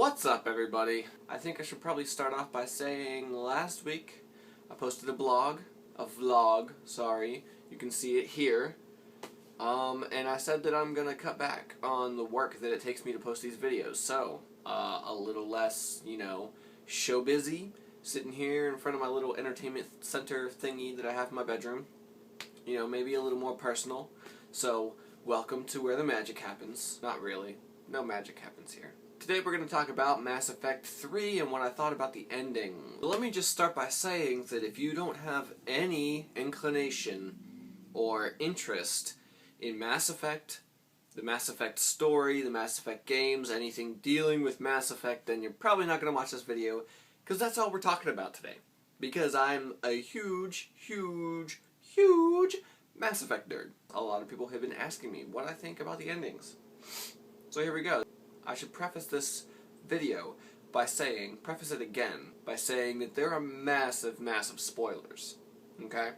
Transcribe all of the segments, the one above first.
What's up, everybody? I think I should probably start off by saying last week I posted a vlog, sorry, you can see it here, and I said that I'm gonna cut back on the work that it takes me to post these videos, so, a little less, show busy, sitting here in front of my little entertainment center thingy that I have in my bedroom, maybe a little more personal, so welcome to where the magic happens. Not really, no magic happens here. Today we're going to talk about Mass Effect 3 and what I thought about the ending. But let me just start by saying that if you don't have any inclination or interest in Mass Effect, the Mass Effect story, the Mass Effect games, anything dealing with Mass Effect, then you're probably not going to watch this video, because that's all we're talking about today. Because I'm a huge Mass Effect nerd. A lot of people have been asking me what I think about the endings. So here we go. I should preface this video by saying, preface it again, by saying that there are massive spoilers. Okay?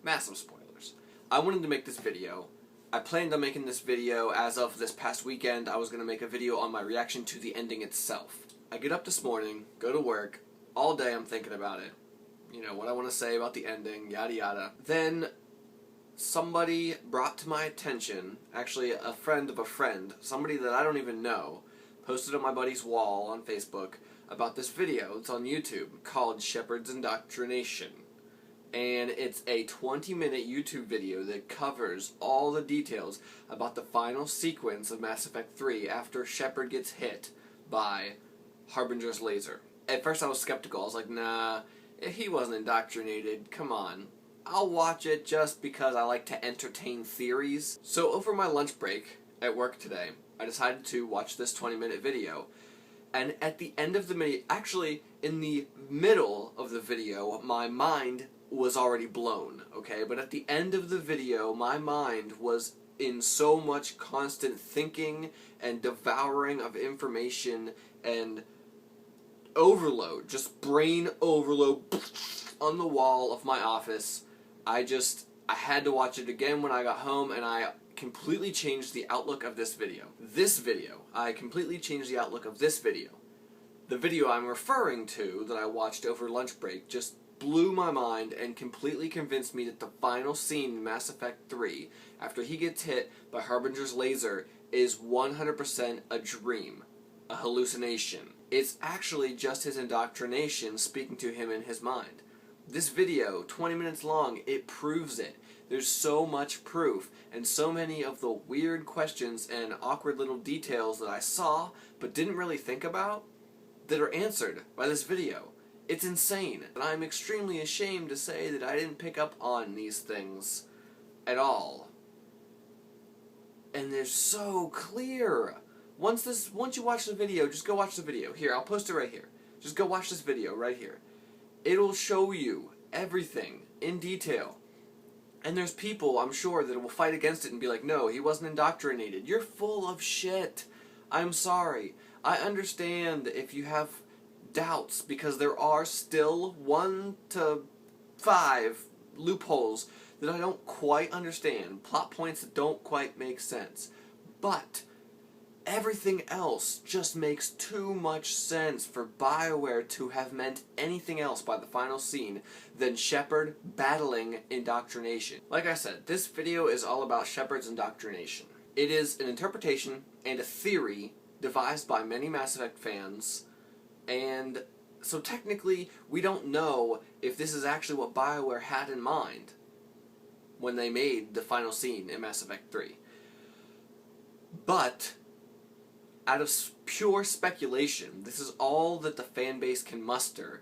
Massive spoilers. I wanted to make this video. I planned on making this video as of this past weekend. I was going to make a video on my reaction to the ending itself. I get up this morning, go to work, all day I'm thinking about it. What I want to say about the ending, yada yada. Then somebody brought to my attention, actually a friend of a friend, somebody that I don't even know, posted on my buddy's wall on Facebook about this video. It's on YouTube called Shepard's Indoctrination. And it's a 20-minute YouTube video that covers all the details about the final sequence of Mass Effect 3 after Shepard gets hit by Harbinger's laser. At first I was skeptical. I was like, nah, he wasn't indoctrinated, come on. I'll watch it just because I like to entertain theories. So over my lunch break at work today, I decided to watch this 20-minute video. And at the end of the video, actually in the middle of the video, my mind was already blown, okay? But at the end of the video, my mind was in so much constant thinking and devouring of information and overload, just brain overload on the wall of my office. I had to watch it again when I got home, and I completely changed the outlook of this video. I completely changed the outlook of this video. The video I'm referring to that I watched over lunch break just blew my mind and completely convinced me that the final scene in Mass Effect 3, after he gets hit by Harbinger's laser, is 100% a dream, a hallucination. It's actually just his indoctrination speaking to him in his mind. This video, 20 minutes long, it proves it. There's so much proof, and so many of the weird questions and awkward little details that I saw, but didn't really think about, that are answered by this video. It's insane, and I'm extremely ashamed to say that I didn't pick up on these things at all. And they're so clear. Once you watch the video, just go watch the video. Here, I'll post it right here. Just go watch this video right here. It'll show you everything in detail. And there's people, I'm sure, that will fight against it and be like, no, he wasn't indoctrinated. You're full of shit. I'm sorry. I understand if you have doubts, because there are still 1 to 5 loopholes that I don't quite understand. Plot points that don't quite make sense. But everything else just makes too much sense for BioWare to have meant anything else by the final scene than Shepard battling indoctrination. Like I said, this video is all about Shepard's indoctrination. It is an interpretation and a theory devised by many Mass Effect fans, and so technically we don't know if this is actually what BioWare had in mind when they made the final scene in Mass Effect 3. But out of pure speculation, this is all that the fanbase can muster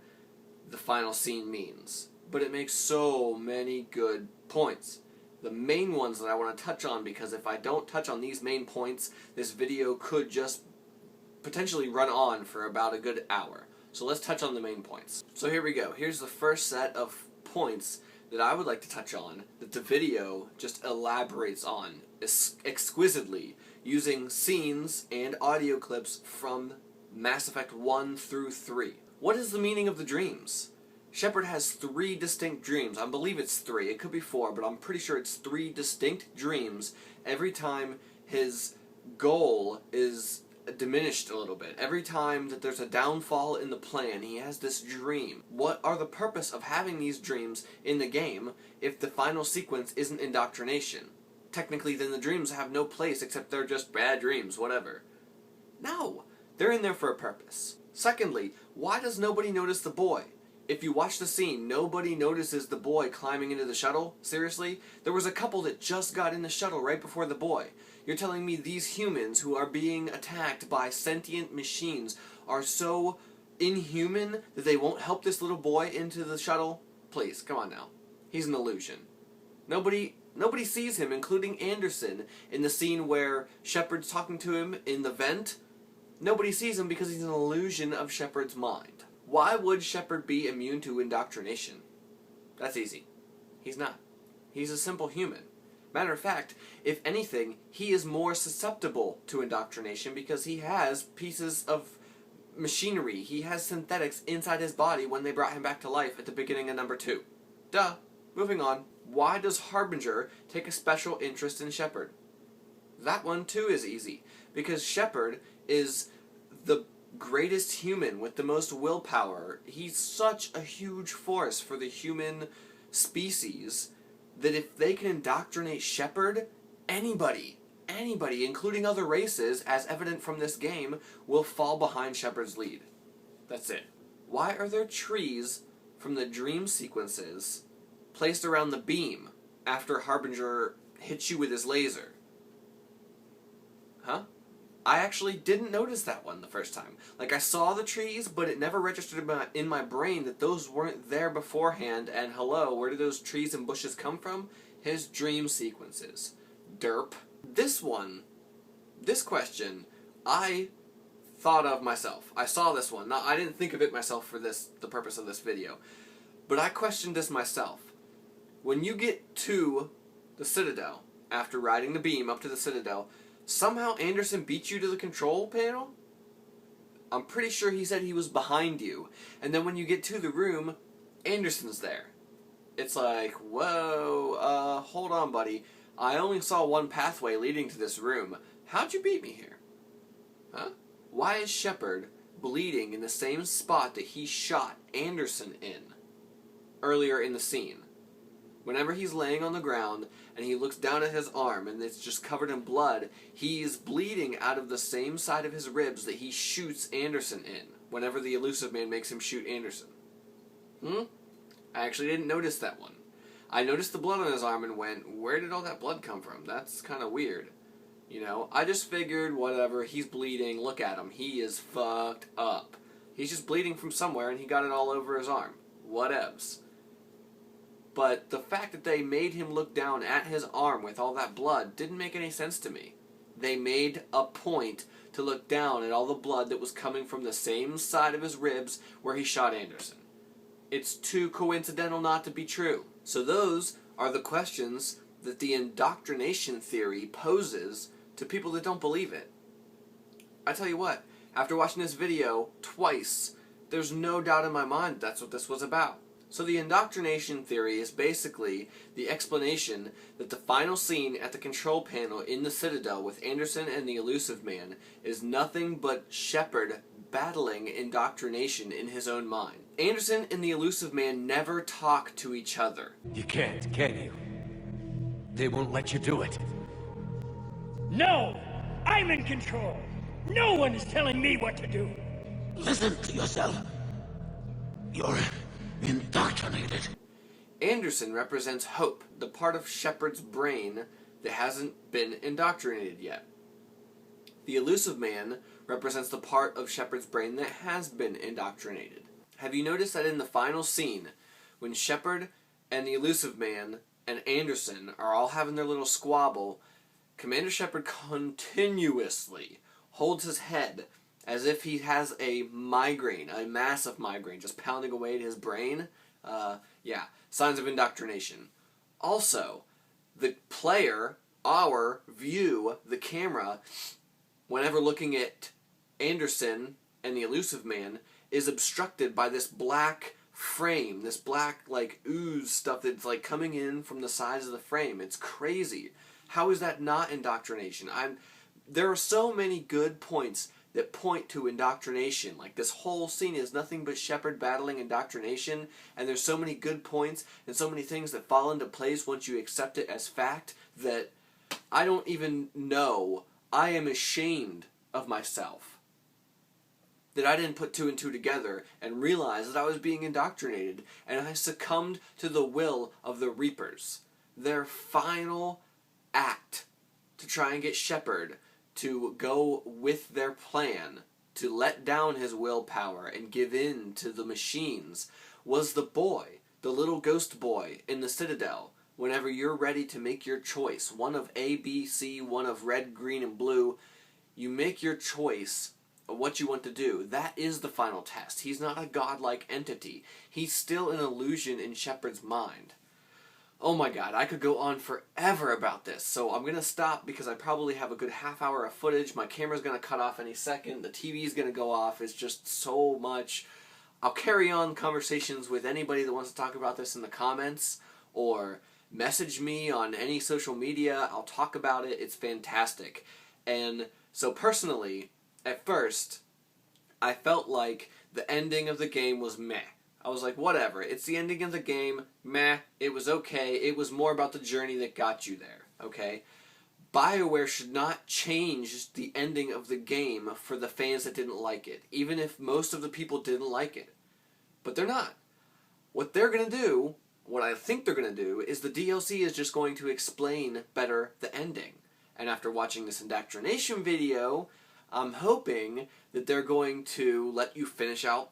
the final scene means. But it makes so many good points. The main ones that I want to touch on, because if I don't touch on these main points, this video could just potentially run on for about a good hour. So let's touch on the main points. So here we go. Here's the first set of points that I would like to touch on, that the video just elaborates on exquisitely, using scenes and audio clips from Mass Effect 1 through 3. What is the meaning of the dreams? Shepard has 3 distinct dreams. I believe it's 3. It could be 4, but I'm pretty sure it's 3 distinct dreams every time his goal is diminished a little bit. Every time that there's a downfall in the plan, he has this dream. What are the purpose of having these dreams in the game if the final sequence isn't indoctrination? Technically, then the dreams have no place except they're just bad dreams, whatever. No! They're in there for a purpose. Secondly, why does nobody notice the boy? If you watch the scene, nobody notices the boy climbing into the shuttle? Seriously? There was a couple that just got in the shuttle right before the boy. You're telling me these humans who are being attacked by sentient machines are so inhuman that they won't help this little boy into the shuttle? Please, come on now. He's an illusion. Nobody sees him, including Anderson, in the scene where Shepard's talking to him in the vent. Nobody sees him because he's an illusion of Shepard's mind. Why would Shepard be immune to indoctrination? That's easy. He's not. He's a simple human. Matter of fact, if anything, he is more susceptible to indoctrination because he has pieces of machinery, he has synthetics inside his body when they brought him back to life at the beginning of number 2. Duh. Moving on. Why does Harbinger take a special interest in Shepard? That one too is easy, because Shepard is the greatest human with the most willpower. He's such a huge force for the human species that if they can indoctrinate Shepard, anybody, including other races, as evident from this game, will fall behind Shepard's lead. That's it. Why are there trees from the dream sequences placed around the beam after Harbinger hits you with his laser? Huh? I actually didn't notice that one the first time. Like, I saw the trees, but it never registered in my brain that those weren't there beforehand, and hello, where did those trees and bushes come from? His dream sequences. Derp. This question, I thought of myself. I saw this one. Now, I didn't think of it myself for the purpose of this video, but I questioned this myself. When you get to the Citadel, after riding the beam up to the Citadel, somehow Anderson beat you to the control panel? I'm pretty sure he said he was behind you. And then when you get to the room, Anderson's there. It's like, whoa, hold on, buddy. I only saw one pathway leading to this room. How'd you beat me here? Huh? Why is Shepard bleeding in the same spot that he shot Anderson in earlier in the scene? Whenever he's laying on the ground and he looks down at his arm and it's just covered in blood, he's bleeding out of the same side of his ribs that he shoots Anderson in whenever the Elusive Man makes him shoot Anderson. I actually didn't notice that one. I noticed the blood on his arm and went, where did all that blood come from? That's kind of weird. You know, I just figured, whatever, he's bleeding, look at him, he is fucked up. He's just bleeding from somewhere and he got it all over his arm. Whatevs. But the fact that they made him look down at his arm with all that blood didn't make any sense to me. They made a point to look down at all the blood that was coming from the same side of his ribs where he shot Anderson. It's too coincidental not to be true. So those are the questions that the indoctrination theory poses to people that don't believe it. I tell you what, after watching this video twice, there's no doubt in my mind that's what this was about. So the indoctrination theory is basically the explanation that the final scene at the control panel in the Citadel with Anderson and the Elusive Man is nothing but Shepard battling indoctrination in his own mind. Anderson and the Elusive Man never talk to each other. You can't, can you? They won't let you do it. No! I'm in control! No one is telling me what to do! Listen to yourself. You're indoctrinated. Anderson represents hope, the part of Shepard's brain that hasn't been indoctrinated yet. The Elusive Man represents the part of Shepard's brain that has been indoctrinated. Have you noticed that in the final scene, when Shepard and the Elusive Man and Anderson are all having their little squabble, Commander Shepard continuously holds his head as if he has a migraine, a massive migraine, just pounding away at his brain. Yeah, signs of indoctrination. Also, the player, our view, the camera, whenever looking at Anderson and the Elusive Man, is obstructed by this black frame, this black, like, ooze stuff that's, like, coming in from the sides of the frame. It's crazy. How is that not indoctrination? There are so many good points that point to indoctrination. Like, this whole scene is nothing but Shepard battling indoctrination, and there's so many good points and so many things that fall into place once you accept it as fact that I don't even know. I am ashamed of myself that I didn't put two and two together and realize that I was being indoctrinated, and I succumbed to the will of the Reapers. Their final act to try and get Shepard to go with their plan, to let down his willpower and give in to the machines, was the boy, the little ghost boy in the Citadel. Whenever you're ready to make your choice, one of A, B, C, one of red, green, and blue, you make your choice of what you want to do. That is the final test. He's not a godlike entity. He's still an illusion in Shepard's mind. Oh my god, I could go on forever about this, so I'm going to stop because I probably have a good half hour of footage. My camera's going to cut off any second. The TV's going to go off. It's just so much. I'll carry on conversations with anybody that wants to talk about this in the comments, or message me on any social media. I'll talk about it. It's fantastic. And so personally, at first, I felt like the ending of the game was meh. I was like, whatever, it's the ending of the game, meh, it was okay, it was more about the journey that got you there, okay? BioWare should not change the ending of the game for the fans that didn't like it, even if most of the people didn't like it. But they're not. What they're going to do, what I think they're going to do, is the DLC is just going to explain better the ending. And after watching this indoctrination video, I'm hoping that they're going to let you finish out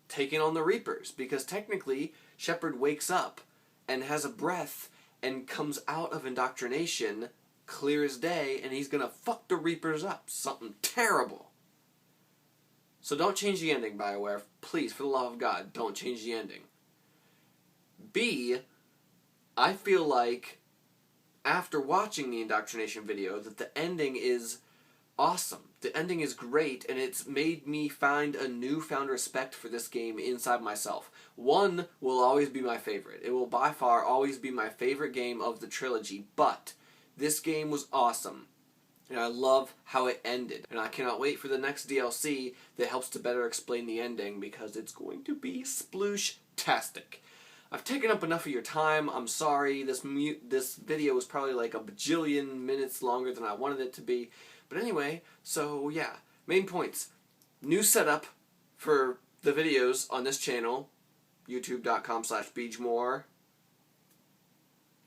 taking on the Reapers, because technically Shepard wakes up and has a breath and comes out of indoctrination clear as day, and he's gonna fuck the Reapers up. Something terrible. So don't change the ending, BioWare. Please, for the love of God, don't change the ending. B, I feel like after watching the indoctrination video that the ending is awesome. The ending is great, and it's made me find a newfound respect for this game inside myself. 1 will always be my favorite. It will by far always be my favorite game of the trilogy, but this game was awesome, and I love how it ended. And I cannot wait for the next DLC that helps to better explain the ending, because it's going to be sploosh-tastic. I've taken up enough of your time. I'm sorry. This video was probably like a bajillion minutes longer than I wanted it to be. But anyway, so yeah, main points. New setup for the videos on this channel, youtube.com/BeachMore.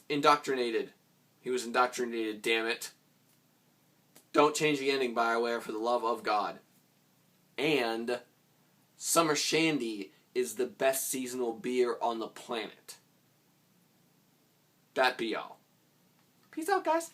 Indoctrinated. He was indoctrinated, damn it. Don't change the ending, BioWare, for the love of God. And Summer Shandy is the best seasonal beer on the planet. That be all. Peace out, guys.